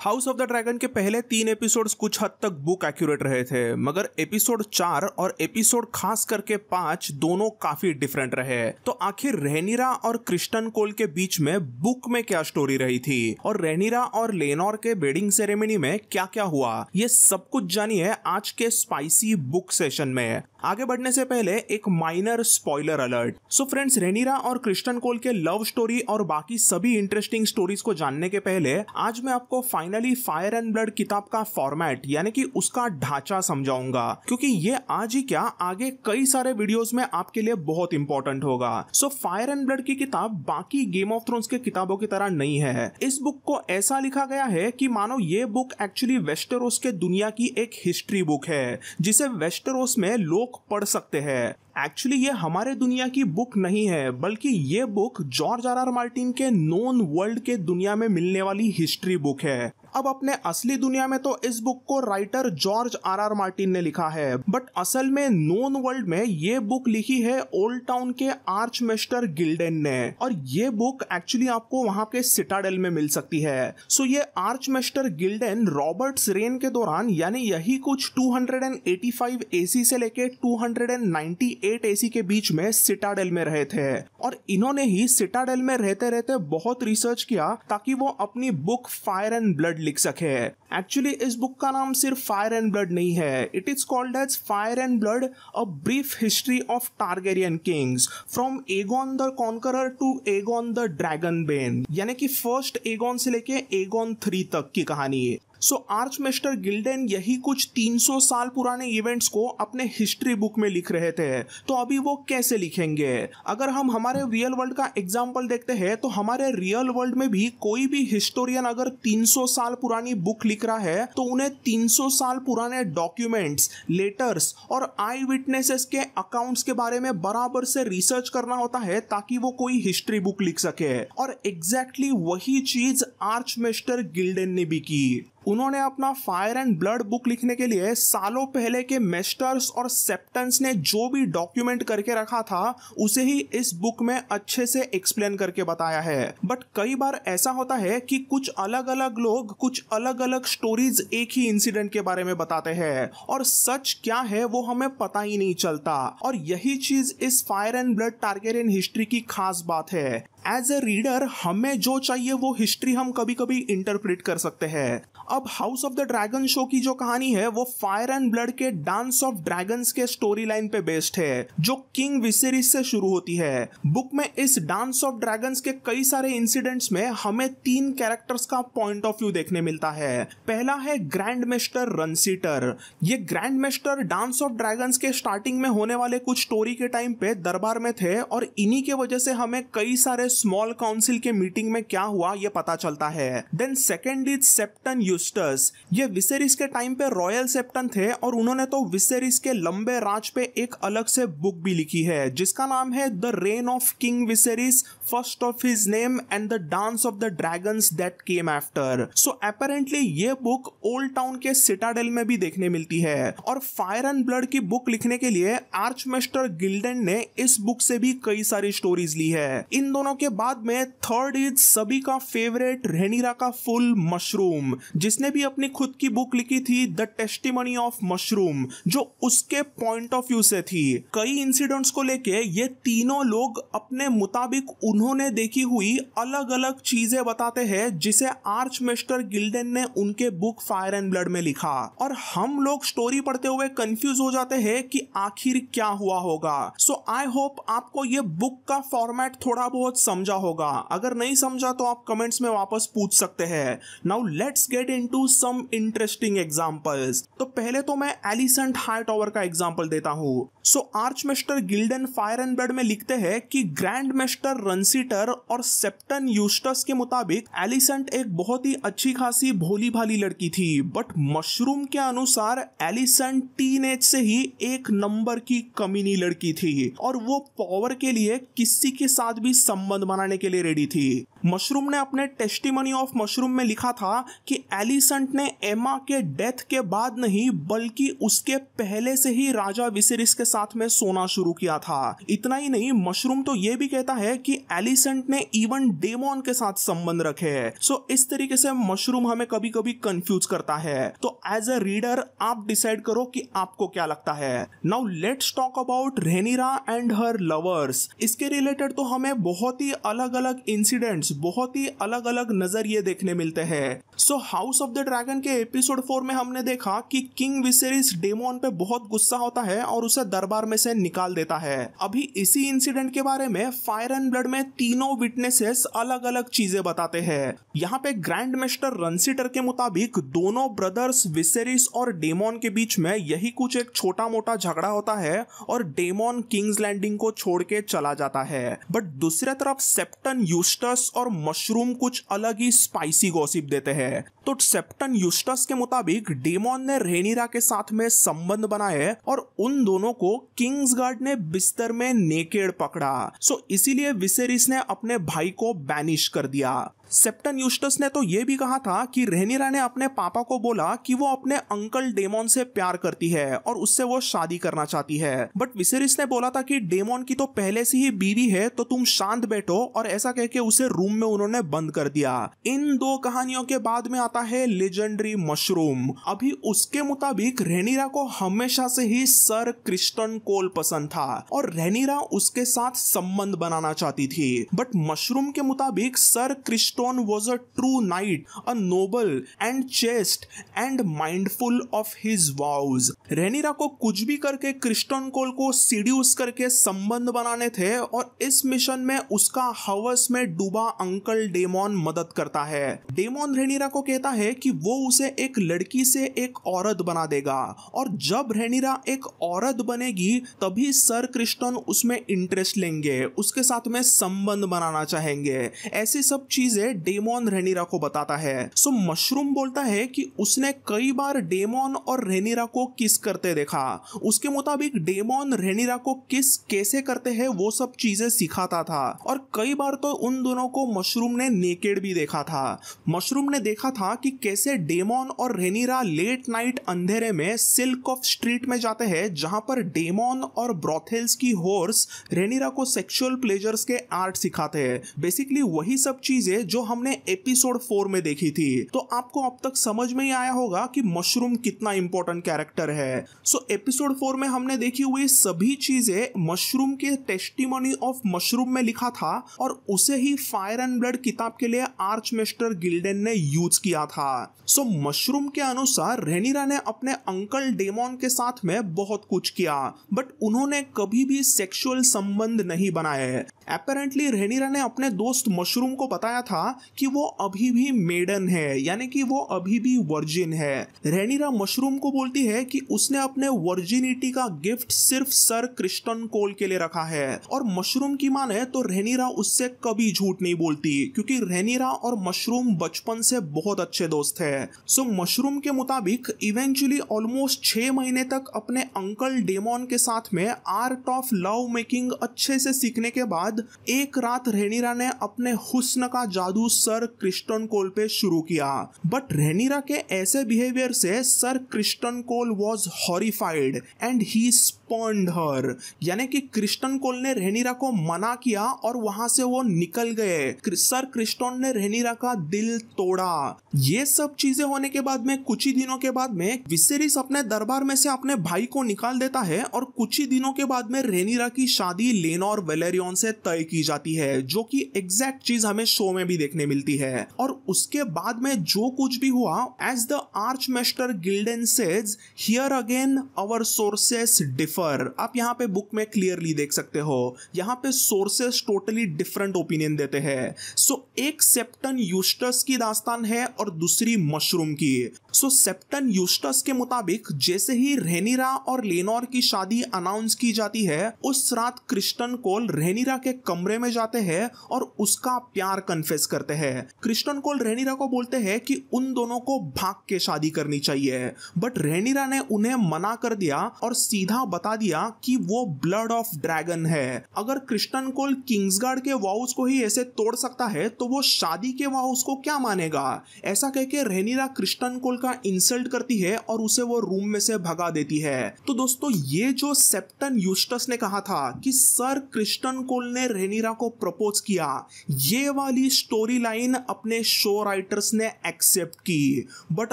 House of the dragon के पहले 3 episodes कुछ हद तक बुक एक्यूरेट रहे थे, मगर एपिसोड 4 और एपिसोड खास करके 5 दोनों काफी डिफरेंट रहे। तो आखिर रैनिरा और क्रिस्टन कोल के बीच में बुक में क्या स्टोरी रही थी और रैनिरा और लेनोर के वेडिंग सेरेमनी में क्या क्या हुआ, ये सब कुछ जानिए आज के स्पाइसी बुक सेशन में। आगे बढ़ने से पहले एक minor spoiler alert. So friends, Rhaenyra और क्रिस्टन कोल के लव स्टोरी और बाकी सभी इंटरेस्टिंग स्टोरीज को जानने के पहले आज मैं आपको फाइनली फायर एंड ब्लड किताब का फॉर्मेट यानी कि उसका ढांचा समझाऊंगा, क्योंकि ये आज ही क्या आगे कई सारे वीडियोस में आपके लिए बहुत इंपॉर्टेंट होगा। सो फायर एंड ब्लड की किताब बाकी गेम ऑफ थ्रोन्स के किताबों की तरह नहीं है। इस बुक को ऐसा लिखा गया है कि मानो ये बुक एक्चुअली वेस्टेरोस के दुनिया की एक हिस्ट्री बुक है जिसे वेस्टेरोस में लोग पढ़ सकते हैं। एक्चुअली ये हमारे दुनिया की बुक नहीं है, बल्कि ये बुक जॉर्ज आर मार्टिन के नोन वर्ल्ड के दुनिया में मिलने वाली हिस्ट्री बुक है। अब अपने असली दुनिया में तो इस बुक को राइटर जॉर्ज आर मार्टिन ने लिखा है, बट असल में नोन वर्ल्ड में ये बुक लिखी है ओल्ड टाउन के आर्चमेस्टर गिल्डेन ने, और ये बुक एक्चुअली आपको वहां पे सिटाडेल में मिल सकती है। सो ये आर्चमेस्टर गिल्डेन रॉबर्ट्स रेन के दौरान यानी यही कुछ 285 एसी से लेके 298 एसी के बीच में सिटाडेल में रहे थे, और इन्होंने ही सिटाडेल में रहते रहते बहुत रिसर्च किया ताकि वो अपनी बुक फायर एंड ब्लड लिख सके। एक्चुअली इस बुक का नाम सिर्फ फायर एंड ब्लड नहीं है, it is called as fire and blood a brief history of Targaryen kings from Aegon the Conqueror to Aegon the Dragonbane, यानी कि फर्स्ट एगोन से लेके एगोन 3 तक की कहानी। सो आर्चमेस्टर गिल्डेन यही कुछ 300 साल पुराने इवेंट्स को अपने हिस्ट्री बुक में लिख रहे थे। तो अभी वो कैसे लिखेंगे? अगर हम हमारे रियल वर्ल्ड का एग्जांपल देखते हैं तो हमारे रियल वर्ल्ड में भी कोई भी हिस्टोरियन अगर 300 साल पुरानी बुक लिख रहा है तो उन्हें 300 साल पुराने डॉक्यूमेंट्स, लेटर्स और आई विटनेसेस के अकाउंट्स के बारे में बराबर से रिसर्च करना होता है ताकि वो कोई हिस्ट्री बुक लिख सके। और एग्जैक्टली वही चीज आर्चमेस्टर गिल्डेन ने भी की। उन्होंने अपना फायर एंड ब्लड बुक लिखने के लिए सालों पहले के मेस्टर्स और सेप्टेंस ने जो भी डॉक्यूमेंट करके रखा था उसे ही इस बुक में अच्छे से एक्सप्लेन करके बताया है। बट कई बार ऐसा होता है कि कुछ अलग अलग लोग कुछ अलग अलग स्टोरीज एक ही इंसिडेंट के बारे में बताते हैं और सच क्या है वो हमें पता ही नहीं चलता, और यही चीज इस fire and blood Targaryen history की खास बात है। एज ए रीडर हमें जो चाहिए वो हिस्ट्री हम कभी कभी इंटरप्रेट कर सकते हैं। अब house of the dragon show की जो कहानी है वो फायर एंड ब्लड के डांस ऑफ ड्रैगन्स के स्टोरी लाइन पे बेस्ड है जो किंग विसेरिस से शुरू होती है। बुक में इस डांस ऑफ ड्रैगन्स के कई सारे इंसिडेंट्स में हमें 3 कैरेक्टर्स का पॉइंट ऑफ व्यू देखने मिलता है। पहला है ग्रैंड मेस्टर रनसीटर। ये grand maester dance of dragons के स्टार्टिंग में होने वाले कुछ स्टोरी के टाइम पे दरबार में थे, और इन्हीं के वजह से हमें कई सारे स्मॉल काउंसिल के मीटिंग में क्या हुआ ये पता चलता है। Then second is septon Eustace. ये विसेरिस के टाइम पे रॉयल सेप्टन थे और उन्होंने तो विसेरिस के लंबे राज पे एक अलग से बुक भी लिखी है जिसका नाम है the rain of king Viserys, first of his name and the dance of the dragons that came after. So apparently ये बुक ओल्ड टाउन के सिटाडेल में भी देखने मिलती है, और फायर एंड ब्लड की बुक लिखने के लिए आर्चमेस्टर गिल्डेन ने इस बुक से भी कई सारी स्टोरीज ली है। इन दोनों के बाद में थर्ड इज सभी का फेवरेट रैनिरा का फुल मशरूम, जिसने भी अपनी खुद की बुक लिखी थी द टेस्टिमनी ऑफ मशरूम, जो उसके पॉइंट ऑफ व्यू से थी। कई इंसिडेंट्स को लेके ये तीनों लोग अपने मुताबिक उन्होंने देखी हुई अलग अलग चीजें बताते हैं जिसे आर्चमेस्टर गिल्डेन ने उनके बुक फायर एंड ब्लड में लिखा, और हम लोग स्टोरी पढ़ते हुए कंफ्यूज हो जाते हैं कि आखिर क्या हुआ होगा। सो आई होप आपको ये बुक का फॉर्मेट थोड़ा बहुत समझा होगा। अगर नहीं समझा तो आप कमेंट्स में वापस पूछ सकते हैं। Now let's get into some interesting examples. तो पहले तो मैं एलिसेंट हाईटॉवर का एग्जांपल देता हूं। सो आर्चमेस्टर गिल्डेन फायर एंड ब्लड में लिखते हैं कि ग्रैंड मेस्टर रनसीटर और सेप्टन यूस्टस के मुताबिक एलिसेंट एक बहुत ही अच्छी खासी भोली भाली लड़की थी, बट मशरूम के अनुसार एलिसेंट टीनेज से ही एक नंबर की कमीनी लड़की थी और वो पावर के लिए किसी के साथ भी संबंध बनाने के लिए रेडी थी। मशरूम ने अपने टेस्टिमनी ऑफ मशरूम में लिखा था कि एलिसेंट ने एमा के डेथ के बाद नहीं बल्कि उसके पहले से ही राजा विसेरिस के साथ में सोना शुरू किया था। इतना ही नहीं, मशरूम तो ये भी कहता है कि एलिसेंट ने इवन डेमोन के साथ संबंध रखे हैं। सो इस तरीके से मशरूम हमें कभी कभी कंफ्यूज करता है। तो एज अ रीडर आप डिसाइड करो कि आपको क्या लगता है। Now let's talk about Rhaenyra and her lovers. इसके रिलेटेड तो हमें बहुत ही अलग अलग इंसिडेंट्स, बहुत ही अलग अलग नजरिए देखने मिलते हैं। सो हाउस ऑफ द ड्रैगन के एपिसोड 4 में हमने देखा कि किंग विसेरिस डेमोन पे बहुत गुस्सा होता है और उसे दरबार में से निकाल देता है। अभी इसी इंसिडेंट के बारे में फायर एंड ब्लड में तीनों विटनेसेस अलग अलग चीजें बताते हैं। यहाँ पे ग्रैंड मास्टर रनसीटर के मुताबिक दोनों ब्रदर्स विसेरिस और डेमोन के बीच में यही कुछ एक छोटा मोटा झगड़ा होता है और डेमोन किंग्स लैंडिंग को छोड़ के चला जाता है। बट दूसरी तरफ सेप्टन यूस्टस और मशरूम कुछ अलग ही स्पाइसी गॉसिप देते हैं। तो सेप्टन यूस्टस के मुताबिक डेमोन ने रेनिरा के साथ में संबंध बनाए और उन दोनों को किंग्स गार्ड ने बिस्तर में नेकेड पकड़ा। सो इसीलिए विसेरिस ने अपने भाई को बैनिश कर दिया। सेप्टन यूस्टस ने तो ये भी कहा था कि रेनिरा ने अपने पापा को बोला कि वो अपने अंकल डेमोन से प्यार करती है और उससे वो शादी करना चाहती है। बट विसेरिस ने बोला था कि डेमोन की तो पहले से ही बीवी है, तो तुम शांत बैठो, और ऐसा कह के उसे रूम में उन्होंने बंद कर दिया। इन दो कहानियों के बाद में आता है लेजेंडरी मशरूम। अभी उसके मुताबिक रेनिरा को हमेशा से ही सर क्रिस्टन कोल पसंद था और रेनिरा उसके साथ संबंध बनाना चाहती थी। बट मशरूम के मुताबिक sir Kristen was a true knight, a noble and chaste and mindful of his vows. Rhaenyra को कुछ भी करके क्रिस्टन कोल को सीड्यूस करके संबंध बनाने थे और इस मिशन में उसका हवस में डूबा अंकल डेमोन मदद करता है। डेमोन रेनिरा को कहता है कि वो उसे एक लड़की से एक औरत बना देगा और जब रेनिरा एक औरत बनेगी तभी सर क्रिस्टन उसमें इंटरेस्ट लेंगे, उसके साथ में संबंध बनाना चाहेंगे। ऐसी सब चीजें डेमोन रेनिरा को बताता है। सो मशरूम बोलता है कि उसने कई बार डेमोन और रेनिरा को किस करते देखा। उसके मुताबिक डेमोन रेनिरा को किस कैसे करते हैं वो सब चीजें सिखाता था और कई बार तो उन दोनों को मशरूम ने नेकेड भी देखा था। मशरूम ने देखा था कि कैसे डेमोन और रेनिरा लेट नाइट अंधेरे में सिल्क ऑफ स्ट्रीट में जाते हैं, जहां पर डेमोन और ब्रोथेल्स की हॉर्स रेनिरा को सेक्सुअल प्लेजर्स के आर्ट सिखाते हैं। बेसिकली वही सब चीजें जो हमने एपिसोड 4 में देखी थी। तो आपको अब तक समझ में ही आया होगा कि मशरूम कितना इंपॉर्टेंट कैरेक्टर है। सो एपिसोड 4 में हमने देखी हुई सभी चीजें मशरूम के टेस्टिमनी ऑफ मशरूम में लिखा था और उसे ही फायर एंड ब्लड किताब के लिए आर्च मास्टर गिल्डेन ने यूज किया था। सो मशरूम के अनुसार रेनिरा ने अपने अंकल डेमोन के साथ में बहुत कुछ किया बट उन्होंने कभी भी सेक्सुअल संबंध नहीं बनाए। अपेरेंटली रेनिरा ने अपने दोस्त मशरूम को बताया था कि वो अभी भी मेडन है, यानी कि वो अभी भी वर्जिन है। रेनिरा मशरूम को बोलती है कि उसने अपने वर्जिनिटी का गिफ्ट सिर्फ सर क्रिस्टन कोल के लिए रखा है और मशरूम की माने तो रेनिरा उससे कभी झूठ नहीं बोलती क्योंकि रेनिरा और मशरूम बचपन से बहुत अच्छे दोस्त है। सो मशरूम के मुताबिक इवेंचुअली ऑलमोस्ट 6 महीने तक अपने अंकल डेमोन के साथ में आर्ट ऑफ लव मेकिंग अच्छे से सीखने के बाद एक रात रेनिरा ने अपने हुस्न का जादू सर क्रिस्टन कोल पे शुरू किया। बट रेनिरा के ऐसे बिहेवियर से sir Criston Cole was horrified and he spurned her, यानी कि क्रिस्टन कोल ने रेनिरा को मना किया और वहां से वो निकल गए। सर क्रिस्टन ने रेनिरा का दिल तोड़ा। ये सब चीजें होने के बाद में कुछ ही दिनों के बाद में विसेरिस अपने दरबार में से अपने भाई को निकाल देता है और कुछ ही दिनों के बाद में रेनिरा की शादी लेनोर वेलेरियन से तय की जाती है, जो कि एग्जैक्ट चीज हमें शो में भी देखने मिलती है। और उसके बाद में जो कुछ भी हुआ, as the arch maester Gyldayn says, here again our sources differ. आप यहाँ पे बुक में क्लियरली देख सकते हो, यहाँ पे सोर्सेस टोटली डिफरेंट ओपिनियन देते हैं। सो एक सेप्टन यूस्टस की दास्तान है और दूसरी मशरूम की। सो सेप्टन यूस्टस के मुताबिक जैसे ही रेनिरा और लेनोर की शादी अनाउंस की जाती है, उस रात क्रिस्टन कोल रेनिरा के कमरे में जाते हैं और उसका प्यार कन्फेस करते हैं। क्रिस्टन कोल रेनिरा को बोलते हैं कि उन दोनों को भाग के शादी करनी चाहिए, बट रेनिरा ने उन्हें मना कर दिया और सीधा बता दिया कि वो ब्लड ऑफ ड्रैगन है। अगर क्रिस्टन कोल किंग्सगार्ड के वाउस को ही ऐसे तोड़ सकता है तो वो शादी के वाउस को क्या मानेगा। ऐसा कह के रेनिरा क्रिस्टन कोल का इंसल्ट करती है और उसे वो रूम में से भगा देती है। तो दोस्तों, ये जो सेप्टन यूस्टस ने कहा था कि सर क्रिस्टन कोल ने रेनिरा को प्रपोज किया, ये वाली स्टोरी लाइन अपने शो राइटर्स ने एक्सेप्ट की। बट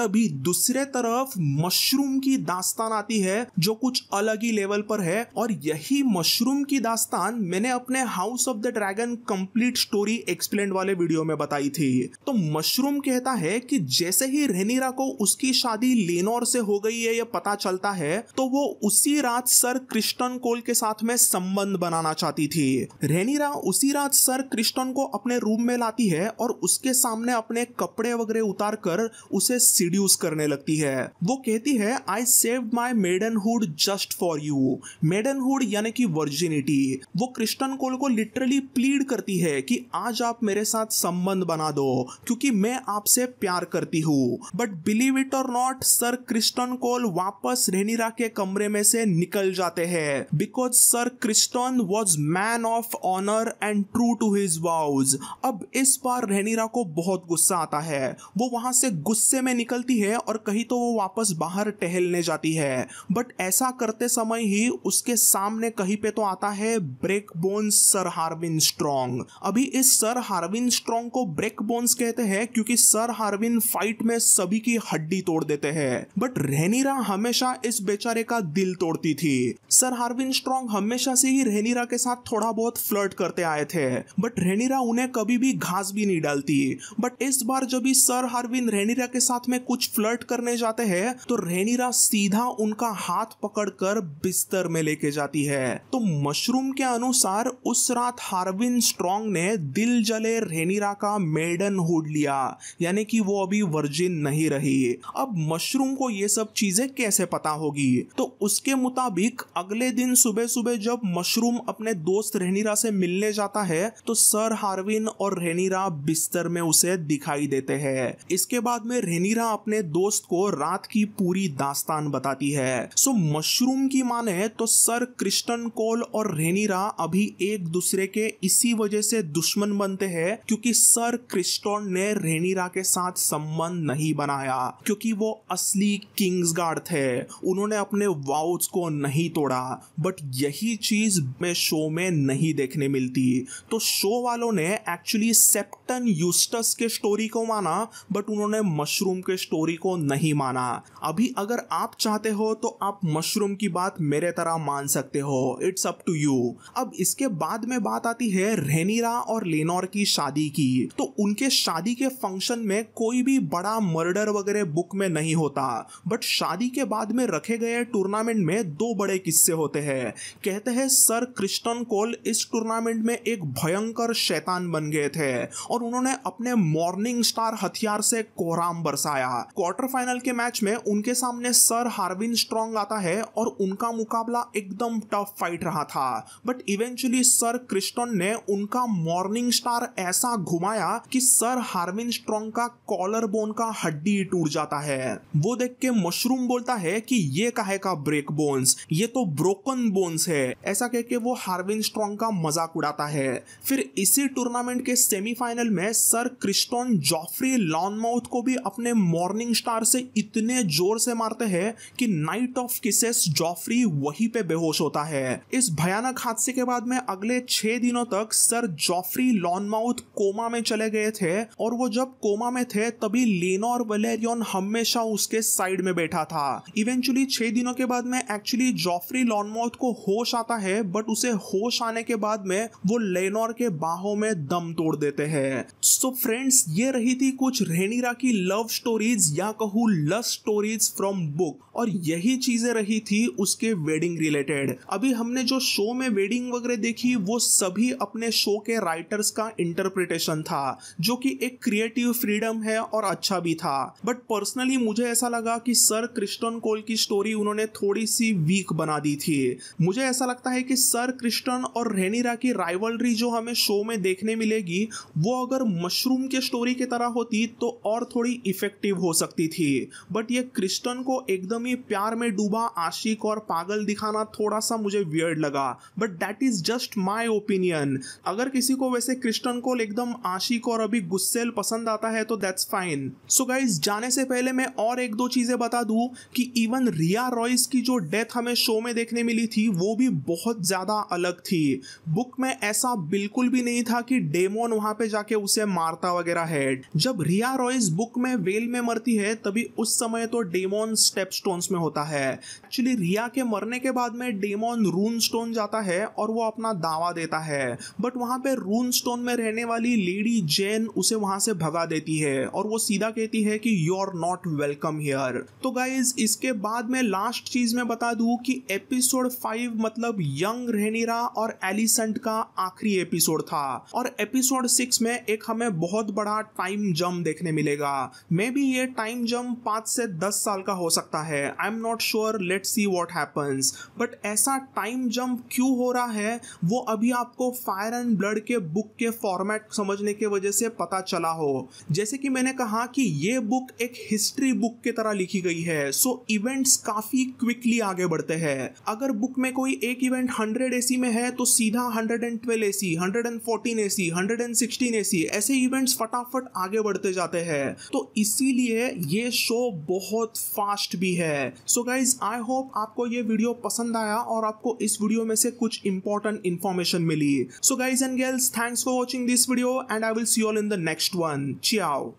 अभी दूसरे तरफ मशरूम की दास्तान आती है जो कुछ अलग ही लेवल पर है, और यही मशरूम की दास्तान मैंने अपने house of the dragon complete story explained वाले वीडियो में बताई थी। तो मशरूम कहता है कि जैसे ही रेनिरा को उसकी शादी लेनोर से हो गई है ये पता चलता है, तो वो उसी रात सर क्रिस्टन कोल के साथ में संबंध बनाना चाहती थी। रेनिरा उसी रात सर क्रिस्टन को अपने रूम में लाती है और उसके सामने अपने कपड़े वगैरह उतार कर उसे सीड्यूस करने लगती है। वो कहती है, I saved my maidenhood just for you. Maidenhood यानी कि वर्जिनिटी। वो क्रिस्टन कोल को लिटरली प्लीड करती है कि आज आप मेरे साथ संबंध बना दो क्योंकि मैं आपसे प्यार करती हूँ। But believe it or not, sir Criston Cole वापस रेनिरा के कमरे में से निकल जाते हैं because sir Criston was man of honour and true to his vows. अब इस बार रेनिरा को बहुत गुस्सा आता है। वो वहां से गुस्से में निकलती है और कहीं तो वो वापस बाहर टहलने जाती है, बट ऐसा करते समय ही उसके सामने कहीं पे तो आता है Breakbones sir Harwin Strong. अभी इस सर हार्विन स्ट्रॉन्ग को ब्रेक बोन्स कहते हैं क्योंकि सर हार्विन फाइट में सभी की हड्डी तोड़ देते हैं, बट रेनिरा हमेशा इस बेचारे का दिल तोड़ती थी। सर हार्विन स्ट्रॉन्ग हमेशा से ही रेनिरा के साथ थोड़ा बहुत फ्लर्ट करते आए थे, बट रेनिरा उन्हें कभी भी घास भी नहीं डालती। बट इस बार जब भी सर हार्विन रेनिरा के साथ में कुछ फ्लर्ट करने जाते हैं तो रेनिरा सीधा उनका हाथ पकड़कर बिस्तर में लेके जाती है। तो मशरूम के अनुसार उस रात हार्विन स्ट्रॉन्ग ने दिल जले रेनिरा का मेडनहुड लिया, यानी कि वो अभी वर्जिन नहीं रही। अब मशरूम को ये सब चीजें कैसे पता होगी? तो उसके मुताबिक अगले दिन सुबह सुबह जब मशरूम अपने दोस्त रेनिरा से मिलने जाता है तो सर हार्विन और रेनिरा बिस्तर में उसे दिखाई देते हैं। इसके बाद में रेनिरा अपने दोस्त को रात की पूरी दास्तान बताती है। सो मशरूम की माने तो सर क्रिस्टन कोल और रेनिरा अभी एक दूसरे के इसी वजह से दुश्मन बनते हैं क्योंकि सर क्रिस्टन ने रेनिरा के साथ संबंध नहीं बनाया, क्योंकि वो असली किंग्सगार्ड थे। उन्होंने अपने वाउस को नहीं तोड़ा, बट यही चीज में शो में नहीं देखने मिलती। तो शो वालों ने एक्चुअली सेप्टन यूस्टस के स्टोरी को माना, बट उन्होंने मशरूम के स्टोरी को नहीं माना। अभी अगर आप चाहते हो तो आप मशरूम की बात मेरे तरह मान सकते हो, इट्स अप टू यू। अब इसके बाद में बात आती है रेनिरा और लेनोर की शादी की। तो उनके शादी के फंक्शन में कोई भी बड़ा मर्डर वगैरह बुक में नहीं होता, बट शादी के बाद में रखे गए टूर्नामेंट में दो बड़े किस्से होते हैं। कहते हैं सर क्रिस्टन कोल इस टूर्नामेंट में एक भयंकर शैतान बन गए थे और उन्होंने अपने मॉर्निंग स्टार हथियार से कोहराम बरसाया। क्वार्टर फाइनल के मैच में उनके सामने सर हार्विन स्ट्रॉन्ग आता है और उनका मुकाबला एकदम टफ फाइट रहा था, बट इवेंचुअली सर क्रिस्टन ने उनका मॉर्निंग स्टार ऐसा घुमाया कि सर हार्विन स्ट्रॉन्ग का कॉलर बोन का हड्डी टूट जाता है। वो देख के मशरूम बोलता है कि ये काहे का ब्रेक बोन्स, ये तो ब्रोकन बोन्स है। ऐसा कह के वो हार्विन स्ट्रॉन्ग का मजाक उड़ाता है। फिर इसी टूर्नामेंट के सेमीफाइनल में सर क्रिस्टन जॉफ्री लॉनमाउथ को भी अपने मॉर्निंग स्टार से इतने जोर से मारते हैं कि नाइट ऑफ किसेस जॉफ्री वहीं पे बेहोश होता है। इस भयानक हादसे के बाद में अगले 6 दिनों तक सर जॉफ्री लॉनमाउथ कोमा में चले गए थे, और वो जब कोमा में थे तभी लेनोर वैलेरियन हमेशा उसके साइड में बैठा था। इवेंचुअली 6 दिनों के बाद में एक्चुअली जॉफ्री लॉनमाउथ को होश आता है, बट उसे होश आने के बाद में वो लेनोर के बाहों में दम तोड़ देते हैं। सो फ्रेंड्स, ये रही थी कुछ रेनिरा की लव स्टोरीज या कहूँ लस्ट स्टोरीज फ्रॉम बुक। और यही चीजें रही थी उसके वेडिंग रिलेटेड। अभी हमने जो शो में वेडिंग वगैरह देखी वो सभी अपने शो के राइटर्स का इंटरप्रिटेशन था, जो कि एक क्रिएटिव फ्रीडम है और अच्छा भी था। बट पर्सनली मुझे ऐसा लगा कि सर क्रिस्टन कोल की स्टोरी उन्होंने थोड़ी सी वीक बना दी थी। मुझे ऐसा लगता है कि सर क्रिस्टन और रेनिरा की राइवलरी जो हमें शो में देखने मिलेगी वो अगर मशरूम के स्टोरी की तरह होती तो और थोड़ी इफेक्टिव हो सकती थी। बट ये क्रिस्टन को एकदम ही प्यार में डूबा आशिक और पागल दिखाना थोड़ा सा मुझे वियर्ड लगा। But that is just my opinion. अगर किसी को वैसे क्रिस्टन कोल एकदम आशिक और अभी गुस्सेल पसंद आता है तो दैट्स फाइन। सो गाइज, जाने से पहले मैं और एक दो चीजें बता दूं कि इवन रिया रॉयस की जो डेथ हमें शो में देखने मिली थी वो भी बहुत ज्यादा अलग थी। बुक में ऐसा बिल्कुल भी नहीं था कि डेमोन वहां पे जाके उसे मारता वगैरह है। जब रिया रॉयस बुक में वेल में मरती है तभी उस समय तो डेमोन स्टेप स्टोन्स में होता है। एक्चुअली रिया के मरने के बाद में डेमोन रून स्टोन जाता है और वो अपना दावा देता है, बट वहां पे रून स्टोन में रहने वाली लेडी जेन उसे वहां से भगा देती है और वो सीधा कहती है कि you are not welcome here. तो गाइज, इसके बाद में लास्ट चीज मैं बता दूं कि एपिसोड 5 मतलब यंग रेनिरा और एलिसेंट का आखिरी एपिसोड था और एपिसोड 6 में एक हमें बहुत बड़ा टाइम जंप देखने मिलेगा। मे बी ये टाइम जंप 5 से 10 साल का हो सकता है। I am not sure, let's see what happens. But ऐसा टाइम जंप क्यों हो रहा है वो अभी आपको फायर एंड ब्लड के बुक के फॉर्मेट समझने के वजह से पता चला हो। जैसे कि मैंने कहा कि ये बुक एक हिस्ट्री बुक की तरह लिखी गई है, सो इवेंट्स काफी क्विकली आगे बढ़ते हैं। अगर बुक में कोई एक इवेंट 100 एसी में है तो सीधा 112 एसी, 114 एसी, 116 एसी ऐसे इवेंट्स फटाफट आगे बढ़ते जाते हैं। तो इसीलिए ये शो बहुत फास्ट भी है। सो गाइज, आई होप आपको ये वीडियो पसंद आया और आपको इस वीडियो में से कुछ इंपॉर्टेंट इंफॉर्मेशन मिली। So guys and girls, thanks for watching this video and I will see you all in the next one. Chiao.